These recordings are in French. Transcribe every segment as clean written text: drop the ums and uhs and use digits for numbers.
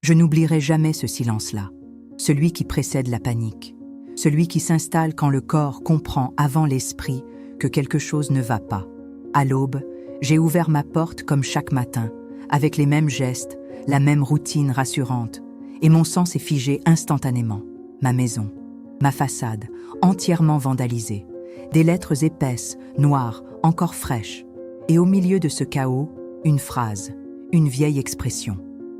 Je n'oublierai jamais ce silence-là, celui qui précède la panique, celui qui s'installe quand le corps comprend avant l'esprit que quelque chose ne va pas. À l'aube, j'ai ouvert ma porte comme chaque matin, avec les mêmes gestes, la même routine rassurante, et mon sang s'est figé instantanément. Ma maison, ma façade, entièrement vandalisée, des lettres épaisses, noires, encore fraîches, et au milieu de ce chaos, une phrase, une vieille expression.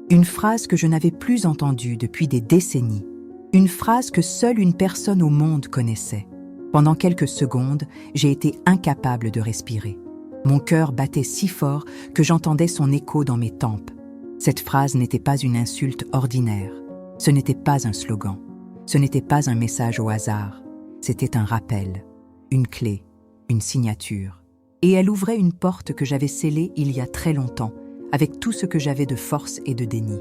Une phrase que je n'avais plus entendue depuis des décennies. Une phrase que seule une personne au monde connaissait. Pendant quelques secondes, j'ai été incapable de respirer. Mon cœur battait si fort que j'entendais son écho dans mes tempes. Cette phrase n'était pas une insulte ordinaire. Ce n'était pas un slogan. Ce n'était pas un message au hasard. C'était un rappel, une clé, une signature. Et elle ouvrait une porte que j'avais scellée il y a très longtemps, avec tout ce que j'avais de force et de déni.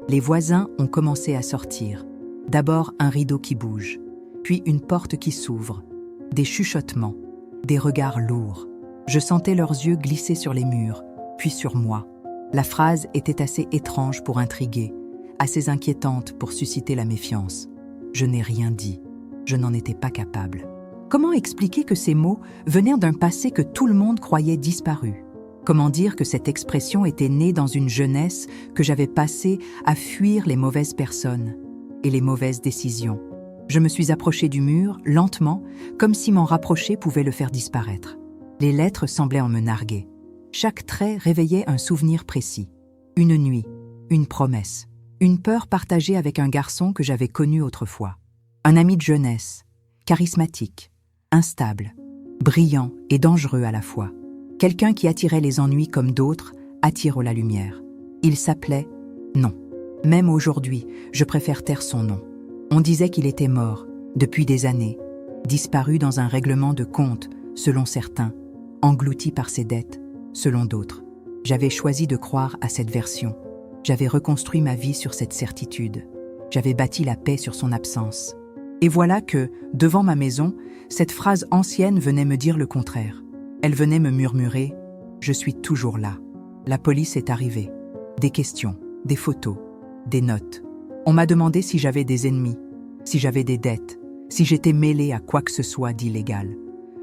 Les voisins ont commencé à sortir. D'abord un rideau qui bouge, puis une porte qui s'ouvre, des chuchotements, des regards lourds. Je sentais leurs yeux glisser sur les murs, puis sur moi. La phrase était assez étrange pour intriguer, assez inquiétante pour susciter la méfiance. Je n'ai rien dit. Je n'en étais pas capable. Comment expliquer que ces mots venaient d'un passé que tout le monde croyait disparu? Comment dire que cette expression était née dans une jeunesse que j'avais passée à fuir les mauvaises personnes et les mauvaises décisions? Je me suis approchée du mur, lentement, comme si m'en rapprocher pouvait le faire disparaître. Les lettres semblaient en me narguer. Chaque trait réveillait un souvenir précis. Une nuit, une promesse, une peur partagée avec un garçon que j'avais connu autrefois. Un ami de jeunesse, charismatique, instable, brillant et dangereux à la fois. Quelqu'un qui attirait les ennuis comme d'autres attirent la lumière. Il s'appelait Non. Même aujourd'hui, je préfère taire son nom. On disait qu'il était mort, depuis des années, disparu dans un règlement de compte, selon certains, englouti par ses dettes, selon d'autres. J'avais choisi de croire à cette version. J'avais reconstruit ma vie sur cette certitude. J'avais bâti la paix sur son absence. Et voilà que, devant ma maison, cette phrase ancienne venait me dire le contraire. Elle venait me murmurer « Je suis toujours là ». La police est arrivée. Des questions, des photos, des notes. On m'a demandé si j'avais des ennemis, si j'avais des dettes, si j'étais mêlée à quoi que ce soit d'illégal.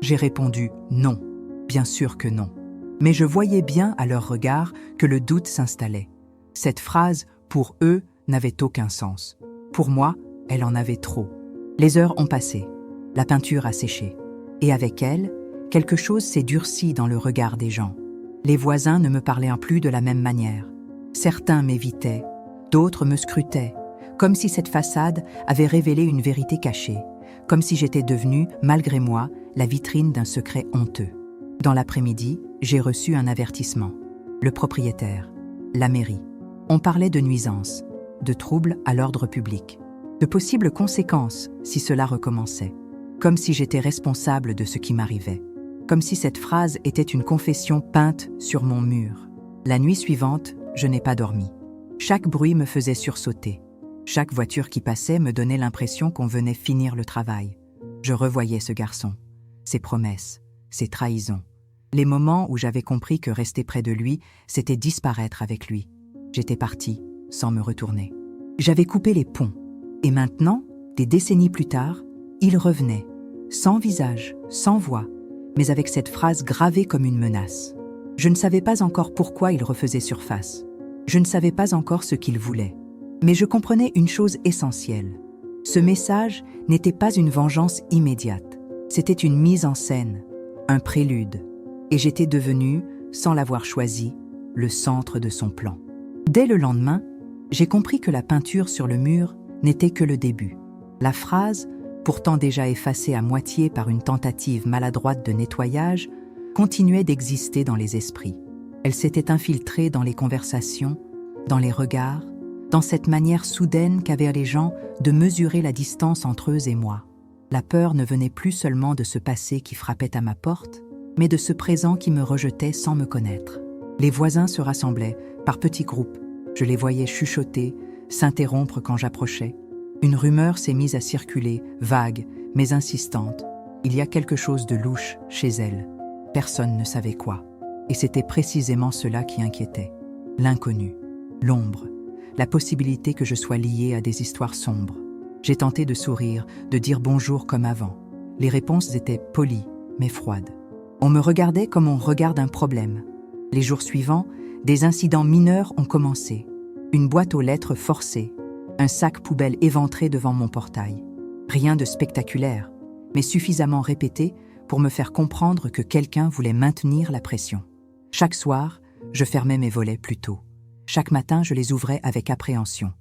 J'ai répondu « Non, bien sûr que non ». Mais je voyais bien à leur regard que le doute s'installait. Cette phrase, pour eux, n'avait aucun sens. Pour moi, elle en avait trop. Les heures ont passé, la peinture a séché. Et avec elle, quelque chose s'est durci dans le regard des gens. Les voisins ne me parlaient plus de la même manière. Certains m'évitaient, d'autres me scrutaient, comme si cette façade avait révélé une vérité cachée, comme si j'étais devenue, malgré moi, la vitrine d'un secret honteux. Dans l'après-midi, j'ai reçu un avertissement. Le propriétaire, la mairie. On parlait de nuisances, de troubles à l'ordre public, de possibles conséquences si cela recommençait, comme si j'étais responsable de ce qui m'arrivait. Comme si cette phrase était une confession peinte sur mon mur. La nuit suivante, je n'ai pas dormi. Chaque bruit me faisait sursauter. Chaque voiture qui passait me donnait l'impression qu'on venait finir le travail. Je revoyais ce garçon, ses promesses, ses trahisons. Les moments où j'avais compris que rester près de lui, c'était disparaître avec lui. J'étais partie, sans me retourner. J'avais coupé les ponts. Et maintenant, des décennies plus tard, il revenait, sans visage, sans voix, mais avec cette phrase gravée comme une menace. Je ne savais pas encore pourquoi il refaisait surface. Je ne savais pas encore ce qu'il voulait. Mais je comprenais une chose essentielle. Ce message n'était pas une vengeance immédiate. C'était une mise en scène, un prélude. Et j'étais devenue, sans l'avoir choisi, le centre de son plan. Dès le lendemain, j'ai compris que la peinture sur le mur n'était que le début. La phrase, pourtant déjà effacée à moitié par une tentative maladroite de nettoyage, continuait d'exister dans les esprits. Elle s'était infiltrée dans les conversations, dans les regards, dans cette manière soudaine qu'avaient les gens de mesurer la distance entre eux et moi. La peur ne venait plus seulement de ce passé qui frappait à ma porte, mais de ce présent qui me rejetait sans me connaître. Les voisins se rassemblaient, par petits groupes. Je les voyais chuchoter, s'interrompre quand j'approchais. Une rumeur s'est mise à circuler, vague, mais insistante. Il y a quelque chose de louche chez elle. Personne ne savait quoi. Et c'était précisément cela qui inquiétait. L'inconnu, l'ombre, la possibilité que je sois liée à des histoires sombres. J'ai tenté de sourire, de dire bonjour comme avant. Les réponses étaient polies, mais froides. On me regardait comme on regarde un problème. Les jours suivants, des incidents mineurs ont commencé. Une boîte aux lettres forcée, un sac poubelle éventré devant mon portail. Rien de spectaculaire, mais suffisamment répété pour me faire comprendre que quelqu'un voulait maintenir la pression. Chaque soir, je fermais mes volets plus tôt. Chaque matin, je les ouvrais avec appréhension.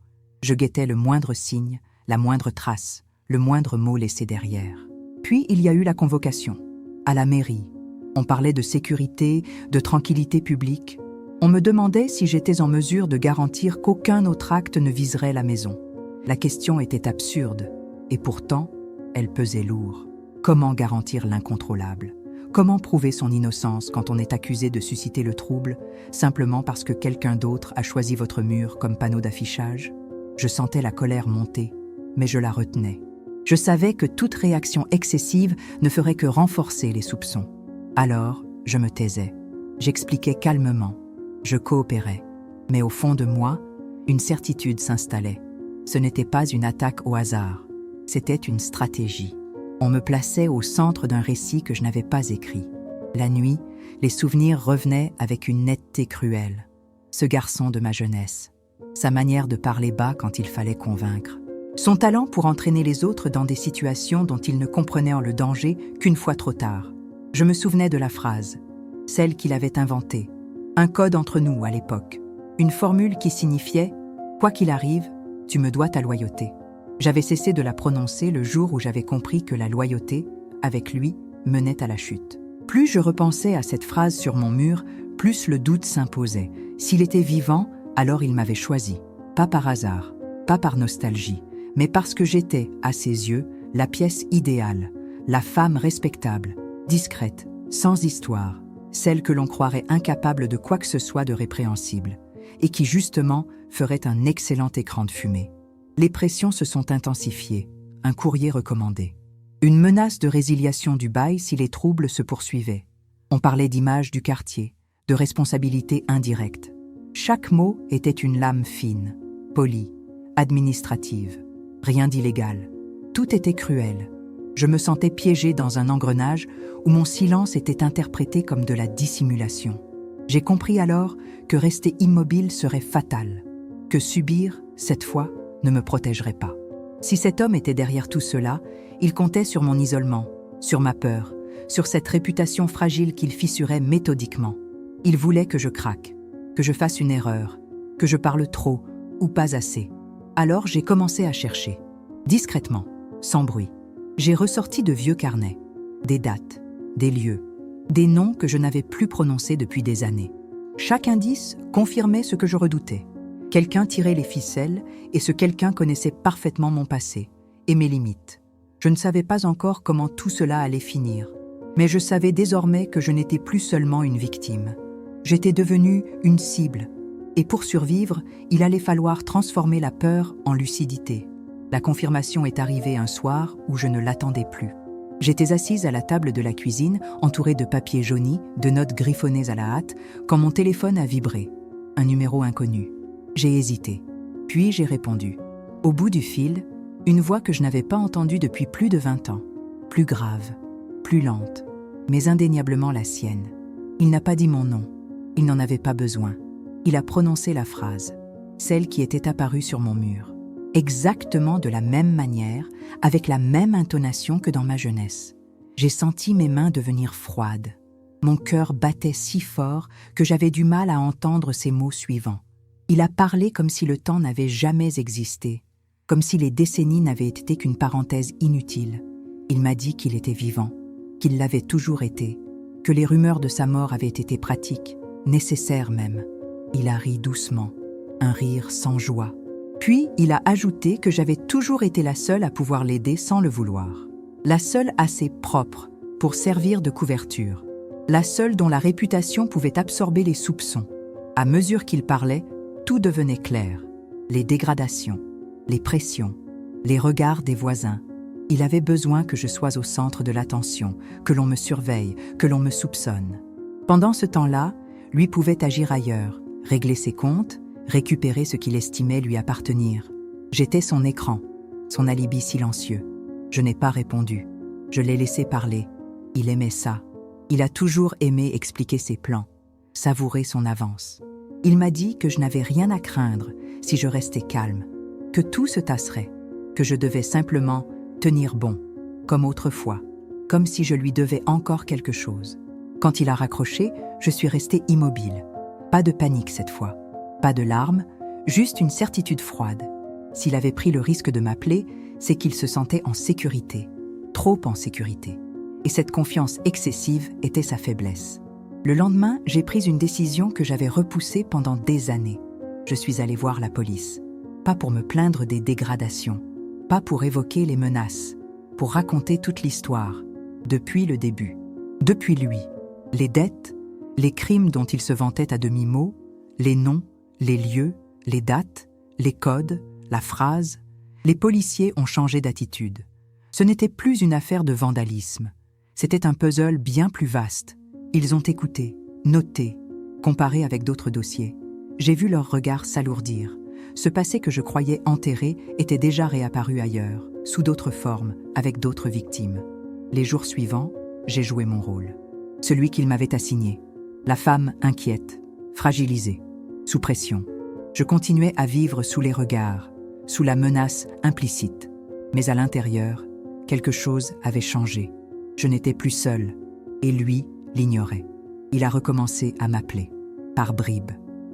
Je guettais le moindre signe, la moindre trace, le moindre mot laissé derrière. Puis il y a eu la convocation. À la mairie. On parlait de sécurité, de tranquillité publique. On me demandait si j'étais en mesure de garantir qu'aucun autre acte ne viserait la maison. La question était absurde, et pourtant, elle pesait lourd. Comment garantir l'incontrôlable ? Comment prouver son innocence quand on est accusé de susciter le trouble, simplement parce que quelqu'un d'autre a choisi votre mur comme panneau d'affichage ? Je sentais la colère monter, mais je la retenais. Je savais que toute réaction excessive ne ferait que renforcer les soupçons. Alors, je me taisais. J'expliquais calmement. Je coopérais. Mais au fond de moi, une certitude s'installait. Ce n'était pas une attaque au hasard. C'était une stratégie. On me plaçait au centre d'un récit que je n'avais pas écrit. La nuit, les souvenirs revenaient avec une netteté cruelle. Ce garçon de ma jeunesse. Sa manière de parler bas quand il fallait convaincre. Son talent pour entraîner les autres dans des situations dont il ne comprenait le danger qu'une fois trop tard. Je me souvenais de la phrase, celle qu'il avait inventée, un code entre nous à l'époque, une formule qui signifiait « Quoi qu'il arrive, tu me dois ta loyauté ». J'avais cessé de la prononcer le jour où j'avais compris que la loyauté, avec lui, menait à la chute. Plus je repensais à cette phrase sur mon mur, plus le doute s'imposait. S'il était vivant, alors il m'avait choisi. Pas par hasard, pas par nostalgie, mais parce que j'étais, à ses yeux, la pièce idéale, la femme respectable, discrète, sans histoire, celle que l'on croirait incapable de quoi que ce soit de répréhensible, et qui justement ferait un excellent écran de fumée. Les pressions se sont intensifiées, un courrier recommandé. Une menace de résiliation du bail si les troubles se poursuivaient. On parlait d'image du quartier, de responsabilité indirecte. Chaque mot était une lame fine, polie, administrative. Rien d'illégal. Tout était cruel. Je me sentais piégée dans un engrenage où mon silence était interprété comme de la dissimulation. J'ai compris alors que rester immobile serait fatal, que subir, cette fois, ne me protégerait pas. Si cet homme était derrière tout cela, il comptait sur mon isolement, sur ma peur, sur cette réputation fragile qu'il fissurait méthodiquement. Il voulait que je craque, que je fasse une erreur, que je parle trop ou pas assez. Alors j'ai commencé à chercher, discrètement, sans bruit. J'ai ressorti de vieux carnets, des dates, des lieux, des noms que je n'avais plus prononcés depuis des années. Chaque indice confirmait ce que je redoutais. Quelqu'un tirait les ficelles et ce quelqu'un connaissait parfaitement mon passé et mes limites. Je ne savais pas encore comment tout cela allait finir, mais je savais désormais que je n'étais plus seulement une victime. J'étais devenue une cible. Et pour survivre, il allait falloir transformer la peur en lucidité. La confirmation est arrivée un soir où je ne l'attendais plus. J'étais assise à la table de la cuisine, entourée de papiers jaunis, de notes griffonnées à la hâte, quand mon téléphone a vibré. Un numéro inconnu. J'ai hésité. Puis j'ai répondu. Au bout du fil, une voix que je n'avais pas entendue depuis plus de 20 ans. Plus grave, plus lente, mais indéniablement la sienne. Il n'a pas dit mon nom. Il n'en avait pas besoin. Il a prononcé la phrase, celle qui était apparue sur mon mur. Exactement de la même manière, avec la même intonation que dans ma jeunesse. J'ai senti mes mains devenir froides. Mon cœur battait si fort que j'avais du mal à entendre ces mots suivants. Il a parlé comme si le temps n'avait jamais existé, comme si les décennies n'avaient été qu'une parenthèse inutile. Il m'a dit qu'il était vivant, qu'il l'avait toujours été, que les rumeurs de sa mort avaient été pratiques, nécessaires même. Il a ri doucement, un rire sans joie. Puis, il a ajouté que j'avais toujours été la seule à pouvoir l'aider sans le vouloir. La seule assez propre pour servir de couverture. La seule dont la réputation pouvait absorber les soupçons. À mesure qu'il parlait, tout devenait clair. Les dégradations, les pressions, les regards des voisins. Il avait besoin que je sois au centre de l'attention, que l'on me surveille, que l'on me soupçonne. Pendant ce temps-là, lui pouvait agir ailleurs, régler ses comptes, récupérer ce qu'il estimait lui appartenir. J'étais son écran, son alibi silencieux. Je n'ai pas répondu. Je l'ai laissé parler. Il aimait ça. Il a toujours aimé expliquer ses plans, savourer son avance. Il m'a dit que je n'avais rien à craindre si je restais calme, que tout se tasserait, que je devais simplement tenir bon, comme autrefois, comme si je lui devais encore quelque chose. Quand il a raccroché, je suis restée immobile. Pas de panique cette fois, pas de larmes, juste une certitude froide. S'il avait pris le risque de m'appeler, c'est qu'il se sentait en sécurité, trop en sécurité. Et cette confiance excessive était sa faiblesse. Le lendemain, j'ai pris une décision que j'avais repoussée pendant des années. Je suis allée voir la police. Pas pour me plaindre des dégradations, pas pour évoquer les menaces, pour raconter toute l'histoire, depuis le début. Depuis lui, les dettes, les crimes dont il se vantait à demi-mot, les noms, les lieux, les dates, les codes, la phrase, les policiers ont changé d'attitude. Ce n'était plus une affaire de vandalisme. C'était un puzzle bien plus vaste. Ils ont écouté, noté, comparé avec d'autres dossiers. J'ai vu leurs regards s'alourdir. Ce passé que je croyais enterré était déjà réapparu ailleurs, sous d'autres formes, avec d'autres victimes. Les jours suivants, j'ai joué mon rôle. Celui qu'il m'avait assigné. La femme inquiète, fragilisée, sous pression. Je continuais à vivre sous les regards, sous la menace implicite. Mais à l'intérieur, quelque chose avait changé. Je n'étais plus seule, et lui l'ignorait. Il a recommencé à m'appeler, par bribes,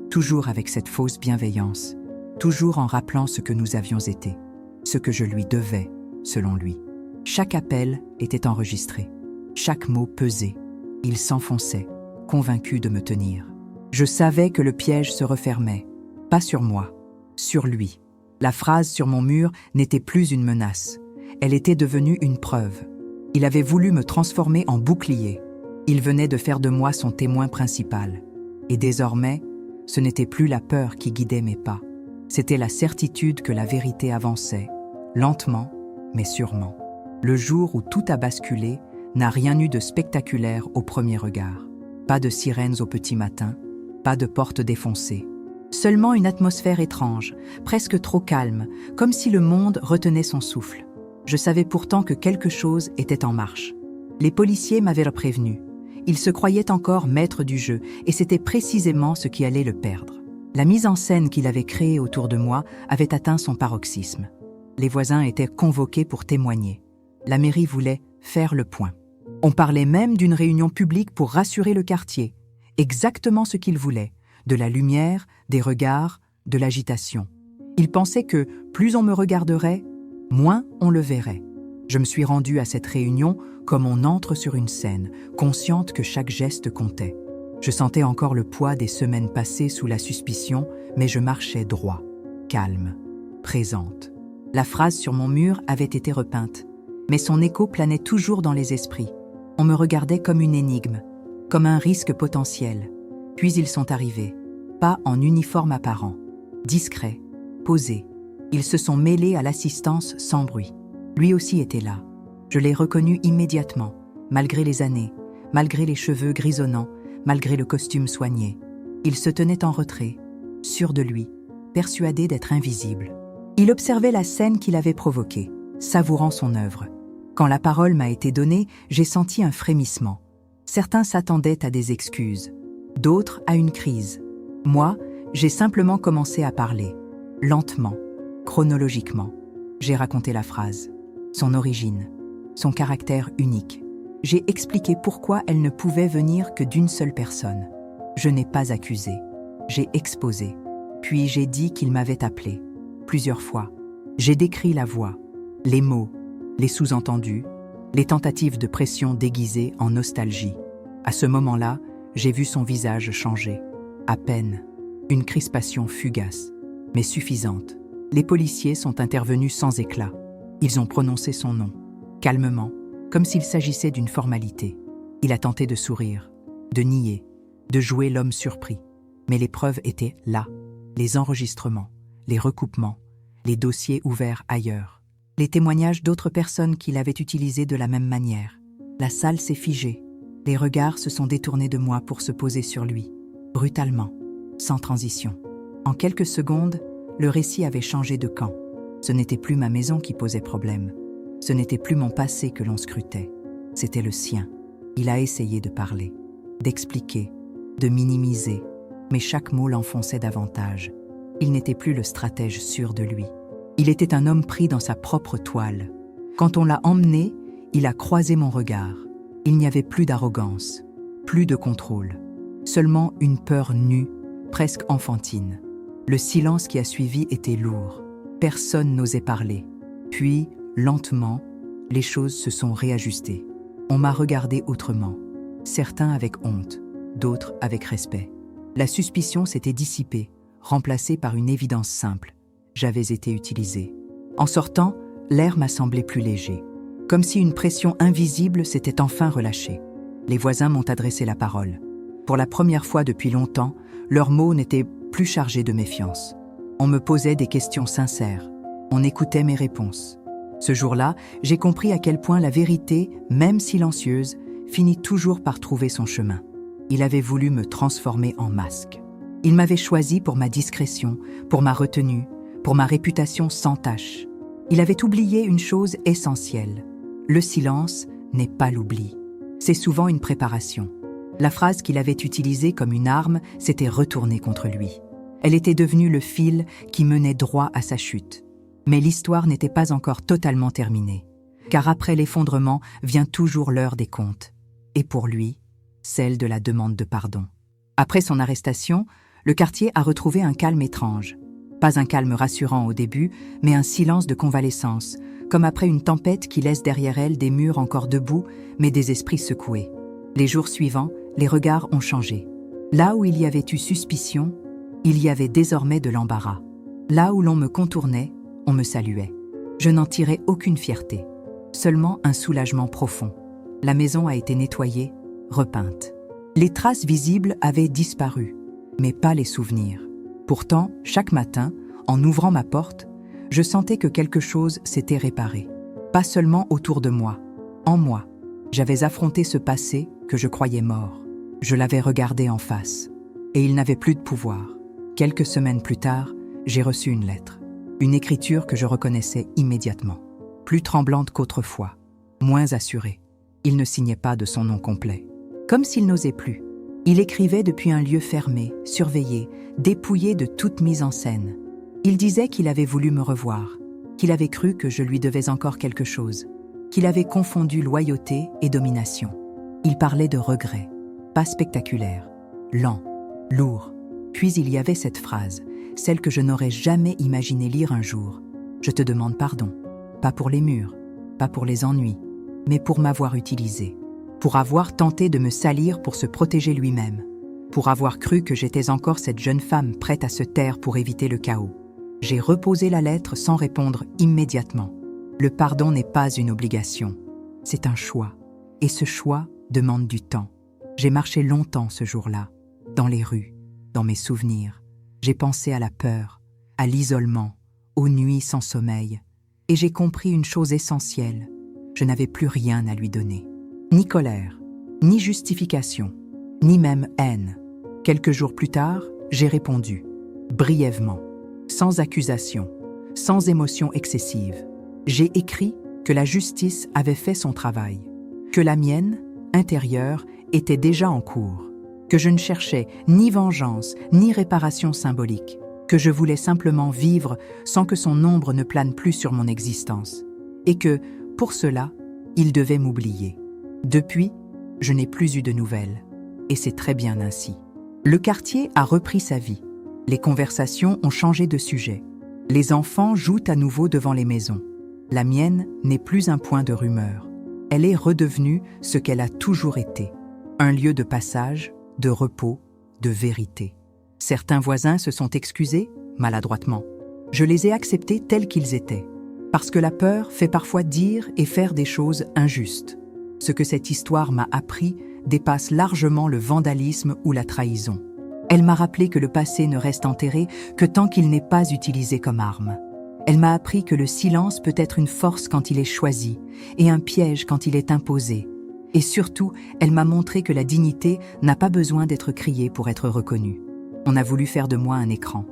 toujours avec cette fausse bienveillance, toujours en rappelant ce que nous avions été, ce que je lui devais, selon lui. Chaque appel était enregistré, chaque mot pesé. Il s'enfonçait, convaincu de me tenir. Je savais que le piège se refermait, pas sur moi, sur lui. La phrase sur mon mur n'était plus une menace, elle était devenue une preuve. Il avait voulu me transformer en bouclier. Il venait de faire de moi son témoin principal. Et désormais, ce n'était plus la peur qui guidait mes pas. C'était la certitude que la vérité avançait, lentement, mais sûrement. Le jour où tout a basculé n'a rien eu de spectaculaire au premier regard. Pas de sirènes au petit matin, pas de portes défoncées. Seulement une atmosphère étrange, presque trop calme, comme si le monde retenait son souffle. Je savais pourtant que quelque chose était en marche. Les policiers m'avaient prévenu. Ils se croyaient encore maîtres du jeu, et c'était précisément ce qui allait le perdre. La mise en scène qu'il avait créée autour de moi avait atteint son paroxysme. Les voisins étaient convoqués pour témoigner. La mairie voulait faire le point. On parlait même d'une réunion publique pour rassurer le quartier. Exactement ce qu'ils voulaient. De la lumière, des regards, de l'agitation. Ils pensaient que plus on me regarderait, moins on le verrait. Je me suis rendue à cette réunion comme on entre sur une scène, consciente que chaque geste comptait. Je sentais encore le poids des semaines passées sous la suspicion, mais je marchais droit, calme, présente. La phrase sur mon mur avait été repeinte, mais son écho planait toujours dans les esprits. On me regardait comme une énigme, comme un risque potentiel. Puis ils sont arrivés, pas en uniforme apparent, discrets, posés. Ils se sont mêlés à l'assistance sans bruit. Lui aussi était là. Je l'ai reconnu immédiatement, malgré les années, malgré les cheveux grisonnants, malgré le costume soigné. Il se tenait en retrait, sûr de lui, persuadé d'être invisible. Il observait la scène qu'il avait provoquée, savourant son œuvre. Quand la parole m'a été donnée, j'ai senti un frémissement. Certains s'attendaient à des excuses, d'autres à une crise. Moi, j'ai simplement commencé à parler, lentement, chronologiquement. J'ai raconté la phrase, son origine, son caractère unique. J'ai expliqué pourquoi elle ne pouvait venir que d'une seule personne. Je n'ai pas accusé, j'ai exposé. Puis j'ai dit qu'il m'avait appelé, plusieurs fois. J'ai décrit la voix, les mots, les sous-entendus, les tentatives de pression déguisées en nostalgie. À ce moment-là, j'ai vu son visage changer. À peine, une crispation fugace, mais suffisante. Les policiers sont intervenus sans éclat. Ils ont prononcé son nom, calmement, comme s'il s'agissait d'une formalité. Il a tenté de sourire, de nier, de jouer l'homme surpris. Mais les preuves étaient là. Les enregistrements, les recoupements, les dossiers ouverts ailleurs. Les témoignages d'autres personnes qui l'avaient utilisé de la même manière. La salle s'est figée. Les regards se sont détournés de moi pour se poser sur lui, brutalement, sans transition. En quelques secondes, le récit avait changé de camp. Ce n'était plus ma maison qui posait problème. Ce n'était plus mon passé que l'on scrutait. C'était le sien. Il a essayé de parler, d'expliquer, de minimiser, mais chaque mot l'enfonçait davantage. Il n'était plus le stratège sûr de lui. Il était un homme pris dans sa propre toile. Quand on l'a emmené, il a croisé mon regard. Il n'y avait plus d'arrogance, plus de contrôle, seulement une peur nue, presque enfantine. Le silence qui a suivi était lourd. Personne n'osait parler. Puis, lentement, les choses se sont réajustées. On m'a regardé autrement, certains avec honte, d'autres avec respect. La suspicion s'était dissipée, remplacée par une évidence simple. J'avais été utilisé. En sortant, l'air m'a semblé plus léger, comme si une pression invisible s'était enfin relâchée. Les voisins m'ont adressé la parole. Pour la première fois depuis longtemps, leurs mots n'étaient plus chargés de méfiance. On me posait des questions sincères. On écoutait mes réponses. Ce jour-là, j'ai compris à quel point la vérité, même silencieuse, finit toujours par trouver son chemin. Il avait voulu me transformer en masque. Il m'avait choisi pour ma discrétion, pour ma retenue, pour ma réputation sans tache. Il avait oublié une chose essentielle. Le silence n'est pas l'oubli. C'est souvent une préparation. La phrase qu'il avait utilisée comme une arme s'était retournée contre lui. Elle était devenue le fil qui menait droit à sa chute. Mais l'histoire n'était pas encore totalement terminée, car après l'effondrement vient toujours l'heure des comptes. Et pour lui, celle de la demande de pardon. Après son arrestation, le quartier a retrouvé un calme étrange. Pas un calme rassurant au début, mais un silence de convalescence, comme après une tempête qui laisse derrière elle des murs encore debout, mais des esprits secoués. Les jours suivants, les regards ont changé. Là où il y avait eu suspicion, il y avait désormais de l'embarras. Là où l'on me contournait, on me saluait. Je n'en tirais aucune fierté, seulement un soulagement profond. La maison a été nettoyée, repeinte. Les traces visibles avaient disparu, mais pas les souvenirs. Pourtant, chaque matin, en ouvrant ma porte, je sentais que quelque chose s'était réparé. Pas seulement autour de moi, en moi. J'avais affronté ce passé que je croyais mort. Je l'avais regardé en face, et il n'avait plus de pouvoir. Quelques semaines plus tard, j'ai reçu une lettre. Une écriture que je reconnaissais immédiatement. Plus tremblante qu'autrefois, moins assurée. Il ne signait pas de son nom complet. Comme s'il n'osait plus. Il écrivait depuis un lieu fermé, surveillé, dépouillé de toute mise en scène. Il disait qu'il avait voulu me revoir, qu'il avait cru que je lui devais encore quelque chose, qu'il avait confondu loyauté et domination. Il parlait de regrets, pas spectaculaires, lents, lourds. Puis il y avait cette phrase, celle que je n'aurais jamais imaginé lire un jour. Je te demande pardon, pas pour les murs, pas pour les ennuis, mais pour m'avoir utilisé, pour avoir tenté de me salir pour se protéger lui-même, pour avoir cru que j'étais encore cette jeune femme prête à se taire pour éviter le chaos. J'ai reposé la lettre sans répondre immédiatement. Le pardon n'est pas une obligation, c'est un choix. Et ce choix demande du temps. J'ai marché longtemps ce jour-là, dans les rues, dans mes souvenirs. J'ai pensé à la peur, à l'isolement, aux nuits sans sommeil. Et j'ai compris une chose essentielle. Je n'avais plus rien à lui donner. Ni colère, ni justification, ni même haine. Quelques jours plus tard, j'ai répondu, brièvement, sans accusation, sans émotion excessive. J'ai écrit que la justice avait fait son travail, que la mienne, intérieure, était déjà en cours, que je ne cherchais ni vengeance, ni réparation symbolique, que je voulais simplement vivre sans que son ombre ne plane plus sur mon existence, et que, pour cela, il devait m'oublier. Depuis, je n'ai plus eu de nouvelles, et c'est très bien ainsi. Le quartier a repris sa vie. Les conversations ont changé de sujet. Les enfants jouent à nouveau devant les maisons. La mienne n'est plus un point de rumeur. Elle est redevenue ce qu'elle a toujours été, un lieu de passage, de repos, de vérité. Certains voisins se sont excusés, maladroitement. Je les ai acceptés tels qu'ils étaient, parce que la peur fait parfois dire et faire des choses injustes. Ce que cette histoire m'a appris dépasse largement le vandalisme ou la trahison. Elle m'a rappelé que le passé ne reste enterré que tant qu'il n'est pas utilisé comme arme. Elle m'a appris que le silence peut être une force quand il est choisi et un piège quand il est imposé. Et surtout, elle m'a montré que la dignité n'a pas besoin d'être criée pour être reconnue. On a voulu faire de moi un écran.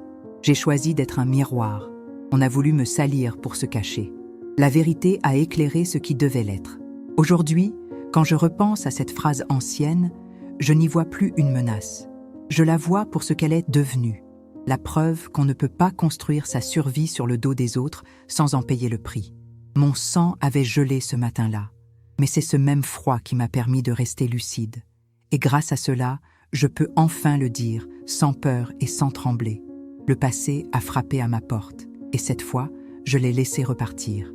J'ai choisi d'être un miroir. On a voulu me salir pour se cacher. La vérité a éclairé ce qui devait l'être. Aujourd'hui, quand je repense à cette phrase ancienne, je n'y vois plus une menace. Je la vois pour ce qu'elle est devenue. La preuve qu'on ne peut pas construire sa survie sur le dos des autres sans en payer le prix. Mon sang avait gelé ce matin-là, mais c'est ce même froid qui m'a permis de rester lucide. Et grâce à cela, je peux enfin le dire, sans peur et sans trembler. Le passé a frappé à ma porte, et cette fois, je l'ai laissé repartir.